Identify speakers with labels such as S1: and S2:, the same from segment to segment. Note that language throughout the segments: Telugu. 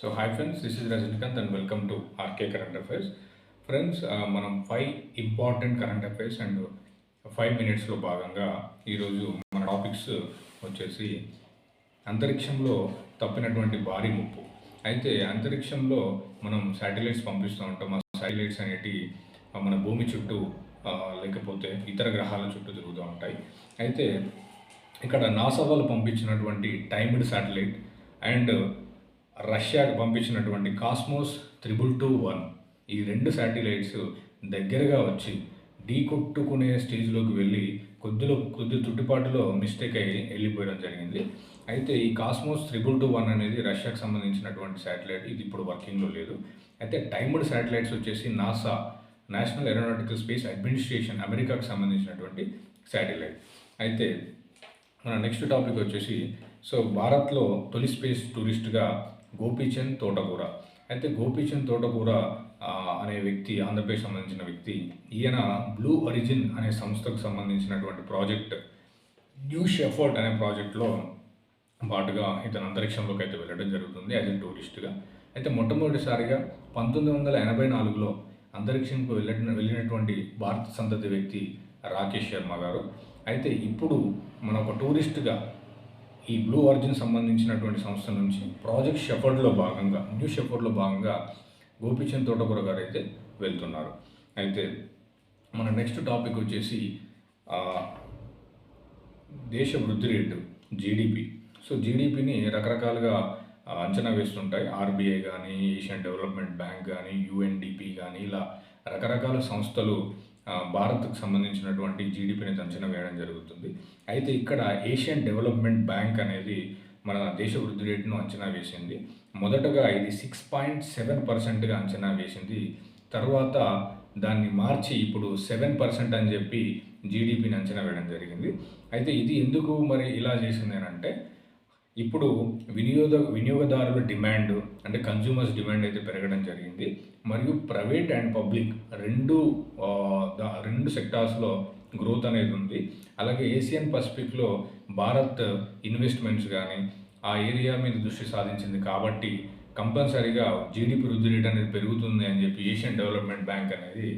S1: So hi friends, this is Rajinikanth and welcome to RK Current Affairs. Friends మనం 5 ఇంపార్టెంట్ కరెంట్ అఫైర్స్ అండ్ 5 మినిట్స్లో భాగంగా ఈరోజు మన టాపిక్స్ వచ్చేసి అంతరిక్షంలో తప్పినటువంటి భారీ ముప్పు. అయితే అంతరిక్షంలో మనం శాటిలైట్స్ పంపిస్తూ ఉంటాం. ఆ శాటిలైట్స్ అనేటి మన భూమి చుట్టూ లేకపోతే ఇతర గ్రహాల చుట్టూ తిరుగుతూ ఉంటాయి. అయితే ఇక్కడ నాసా వాళ్ళు పంపించినటువంటి టైమ్డ్ శాటిలైట్ అండ్ రష్యాకు పంపించినటువంటి కాస్మోస్ 2221 ఈ రెండు శాటిలైట్స్ దగ్గరగా వచ్చి కొట్టుకునే స్టేజ్లోకి వెళ్ళి కొద్ది తుట్టిపాటులో మిస్టేక్ అయ్యి వెళ్ళిపోయడం జరిగింది. అయితే ఈ కాస్మోస్ 2221 అనేది రష్యాకు సంబంధించినటువంటి శాటిలైట్. ఇది ఇప్పుడు వర్కింగ్లో లేదు. అయితే టైమ్డ్ శాటిలైట్స్ వచ్చేసి NASA, national aeronautical space administration, అమెరికాకు సంబంధించినటువంటి శాటిలైట్. అయితే మన నెక్స్ట్ టాపిక్ వచ్చేసి భారత్లో తొలి స్పేస్ టూరిస్ట్గా గోపీచంద్ తోటకూర. అయితే గోపీచంద్ తోటకూర అనే వ్యక్తి, ఆంధ్రప్రదేశ్ సంబంధించిన వ్యక్తి. ఈయన బ్లూ ఒరిజిన్ అనే సంస్థకు సంబంధించినటువంటి ప్రాజెక్ట్ న్యూ షెఫర్డ్ అనే ప్రాజెక్ట్లో పాటుగా ఇతను అంతరిక్షంలోకి అయితే వెళ్ళడం జరుగుతుంది యాజ్ ఎ టూరిస్ట్గా. అయితే మొట్టమొదటిసారిగా 1984లో అంతరిక్షంకు వెళ్ళినటువంటి భారత సంతతి వ్యక్తి రాకేష్ శర్మ గారు. అయితే ఇప్పుడు మన ఒక టూరిస్ట్గా ఈ బ్లూ ఆరిజిన్ సంబంధించినటువంటి సంస్థ నుంచి ప్రాజెక్ట్ షెఫర్డ్లో భాగంగా, న్యూ షెఫర్డ్లో భాగంగా గోపీచంద్ తోటకూర గారు అయితే వెళ్తున్నారు. అయితే మన నెక్స్ట్ టాపిక్ వచ్చేసి దేశ వృద్ధి రేటు జీడిపి. జీడిపిని రకరకాలుగా అంచనా వేస్తుంటాయి. ఆర్బీఐ కానీ, ఏషియన్ డెవలప్మెంట్ బ్యాంక్ కానీ, యుఎన్డిపి కానీ, ఇలా రకరకాల సంస్థలు భారత్కు సంబంధించినటువంటి జీడిపిని అంచనా వేయడం జరుగుతుంది. అయితే ఇక్కడ ఏషియన్ డెవలప్మెంట్ బ్యాంక్ అనేది మన దేశ వృద్ధి రేటును అంచనా వేసింది. మొదటగా ఇది 6.7%గా అంచనా వేసింది. తర్వాత దాన్ని మార్చి ఇప్పుడు 7% అని చెప్పి జీడిపిని అంచనా వేయడం జరిగింది. అయితే ఇది ఎందుకు మరి ఇలా చేసింది అని అంటే, ఇప్పుడు వినియోగదారుల డిమాండ్, అంటే కన్జ్యూమర్స్ డిమాండ్ అయితే పెరగడం జరిగింది. మరియు ప్రైవేట్ అండ్ పబ్లిక్ రెండు సెక్టార్స్లో గ్రోత్ అనేది ఉంది. అలాగే ఏషియన్ పసిఫిక్లో భారత్ ఇన్వెస్ట్మెంట్స్ కానీ ఆ ఏరియా మీద దృష్టి సాధించింది కాబట్టి కంపల్సరీగా జీడిపి వృద్ధి రేట్ అనేది పెరుగుతుంది అని చెప్పి ఏషియన్ డెవలప్మెంట్ బ్యాంక్ అనేది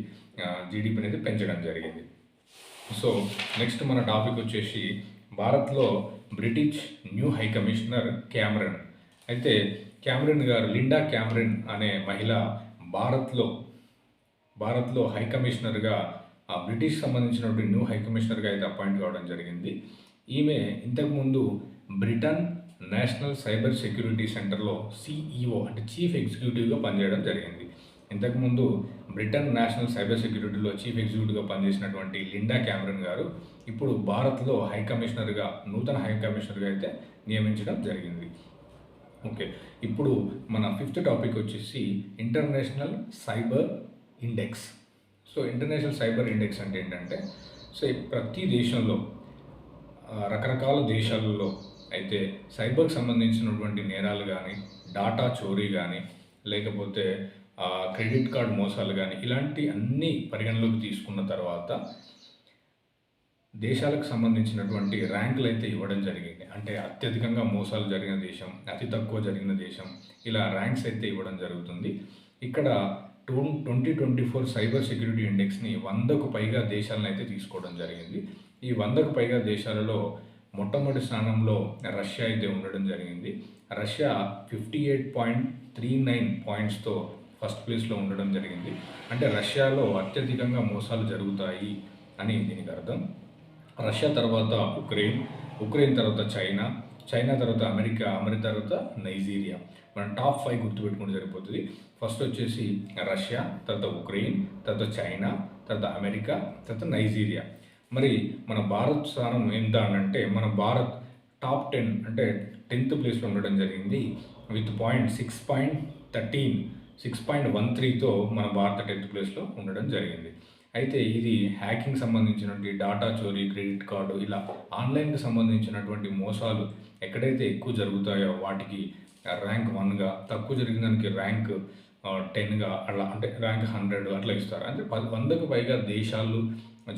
S1: జీడిపి అనేది పెంచడం జరిగింది. నెక్స్ట్ మన టాపిక్ వచ్చేసి భారత్లో British new high commissioner Cameron. అయితే క్యామరన్ గారు, లిండా క్యామరన్ అనే మహిళ భారత్లో హై కమిషనర్గా, బ్రిటిష్ సంబంధించినటువంటి న్యూ హై కమిషనర్గా అయితే అపాయింట్ కావడం జరిగింది. ఈమె ఇంతకుముందు బ్రిటన్ నేషనల్ సైబర్ సెక్యూరిటీ సెంటర్లో సిఈఓ అంటే చీఫ్ ఎగ్జిక్యూటివ్గా పనిచేయడం జరిగింది. ఇంతకుముందు బ్రిటన్ నేషనల్ సైబర్ సెక్యూరిటీలో చీఫ్ ఎగ్జిక్యూటివ్గా పనిచేసినటువంటి లిండా క్యామరన్ గారు ఇప్పుడు భారత్లో హై కమిషనర్గా, నూతన హై కమిషనర్గా అయితే నియమించడం జరిగింది. ఓకే, ఇప్పుడు మన ఫిఫ్త్ టాపిక్ వచ్చేసి international cyber index. International cyber index అంటే ఏంటంటే, ప్రతి దేశంలో రకరకాల దేశాలలో అయితే సైబర్కి సంబంధించినటువంటి నేరాలు కానీ, డాటా చోరీ కానీ, లేకపోతే క్రెడిట్ కార్డ్ మోసాలు కానీ, ఇలాంటి అన్ని పరిగణలోకి తీసుకున్న తర్వాత దేశాలకు సంబంధించినటువంటి ర్యాంకులు అయితే ఇవ్వడం జరిగింది. అంటే అత్యధికంగా మోసాలు జరిగిన దేశం, అతి తక్కువ జరిగిన దేశం, ఇలా ర్యాంక్స్ అయితే ఇవ్వడం జరుగుతుంది. ఇక్కడ 2024 సైబర్ సెక్యూరిటీ ఇండెక్స్ని 100కు పైగా దేశాలను అయితే తీసుకోవడం జరిగింది. ఈ 100కు పైగా దేశాలలో మొట్టమొదటి స్థానంలో రష్యా అయితే ఉండడం జరిగింది. రష్యా 58.39 పాయింట్స్తో ఫస్ట్ ప్లేస్లో ఉండడం జరిగింది. అంటే రష్యాలో అత్యధికంగా మోసాలు జరుగుతాయి అని దీనికి అర్థం. రష్యా తర్వాత ఉక్రెయిన్ తర్వాత చైనా తర్వాత అమెరికా తర్వాత నైజీరియా. మనం టాప్ 5 గుర్తుపెట్టుకుంటే సరిపోతుంది. ఫస్ట్ వచ్చేసి రష్యా, తర్వాత ఉక్రెయిన్, తర్వాత చైనా, తర్వాత అమెరికా, తర్వాత నైజీరియా. మరి మన భారత్ స్థానం ఎంత అంటే, మన భారత్ టాప్ 10 అంటే 10th ప్లేస్లో ఉండడం జరిగింది విత్ 6.13తో మన భారత 10th ప్లేస్లో ఉండడం జరిగింది. అయితే ఇది హ్యాకింగ్ సంబంధించినటువంటి డాటా చోరీ, క్రెడిట్ కార్డు, ఇలా ఆన్లైన్కి సంబంధించినటువంటి మోసాలు ఎక్కడైతే ఎక్కువ జరుగుతాయో వాటికి ర్యాంక్ 1గా, తక్కువ జరిగిన దానికి ర్యాంక్ 10గా, అట్లా అంటే ర్యాంక్ 100 అట్లా ఇస్తారు. అంటే 100కు పైగా దేశాలు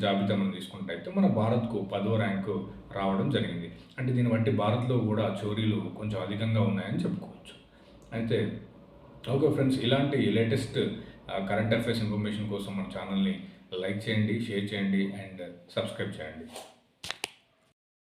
S1: జాబితా మనం తీసుకుంటే అయితే మన భారత్కు 10వ ర్యాంకు రావడం జరిగింది. అంటే దీన్ని బట్టి భారత్లో కూడా చోరీలు కొంచెం అధికంగా ఉన్నాయని చెప్పుకోవచ్చు. అయితే ఓకే ఫ్రెండ్స్, ఇలాంటి లేటెస్ట్ కరెంట్ అఫైర్స్ ఇన్ఫర్మేషన్ కోసం మన ఛానల్ని లైక్ చేయండి, షేర్ చేయండి అండ్ సబ్స్క్రైబ్ చేయండి.